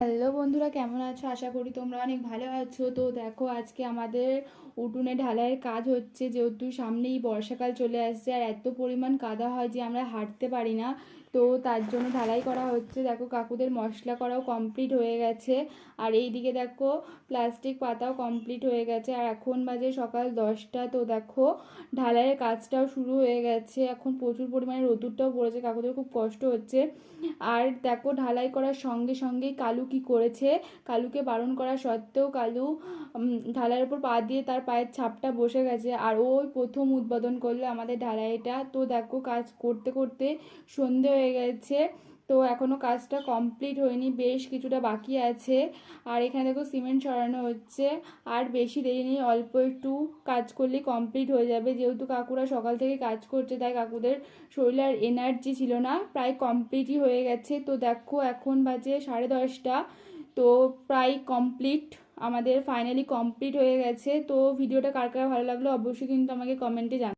Hello বন্ধুরা, কেমন আছো? আশা করি তোমরা অনেক ভালো আছো। তো দেখো, আজকে আমাদের উঠোনে ঢালাইয়ের কাজ হচ্ছে। যেহেতু সামনেই বর্ষাকাল চলে আসছে আর এত পরিমাণ কাদা হয় যে আমরা হাঁটতে পারি না, তো তার জন্য ঢালাই করা হচ্ছে। দেখো, কাকুদের মশলা করাও কমপ্লিট হয়ে গেছে। আর এই দিকে দেখো, প্লাস্টিক পাতাও কমপ্লিট হয়ে গেছে। আর এখন বাজে সকাল 10টা। তো দেখো, ঢালাইয়ের কাজটাও শুরু হয়ে গেছে। এখন প্রচুর পরিমাণে রোদ্দুরটাও পড়েছে, কাকুদের খুব কষ্ট হচ্ছে। আর দেখো, ঢালাই করার সঙ্গে সঙ্গেই কালু কি করেছে। কালুকে বারণ করা সত্ত্বেও কালু ঢালাইয়ের উপর পা দিয়ে তার পায়ের ছাপটা বসে গেছে। আর ওই প্রথম উদ্বোধন করলো আমাদের ঢালাইটা। তো দেখো, কাজ করতে করতে সন্ধে হয়ে গেছে। তো এখনও কাজটা কমপ্লিট হয়নি, বেশ কিছুটা বাকি আছে। আর এখানে দেখো, সিমেন্ট সরানো হচ্ছে। আর বেশি দেরি নেই, অল্প একটু কাজ করলেই কমপ্লিট হয়ে যাবে। যেহেতু কাকুরা সকাল থেকে কাজ করছে, তাই কাকুদের শরীরে আর এনার্জি ছিল না, প্রায় কমপ্লিটই হয়ে গেছে। তো দেখো, এখন বাজে 10:30। তো প্রায় কমপ্লিট, আমাদের ফাইনালি কমপ্লিট হয়ে গেছে। তো ভিডিওটা কার কার ভালো লাগলো অবশ্যই কিন্তু আমাকে কমেন্টে জানাও।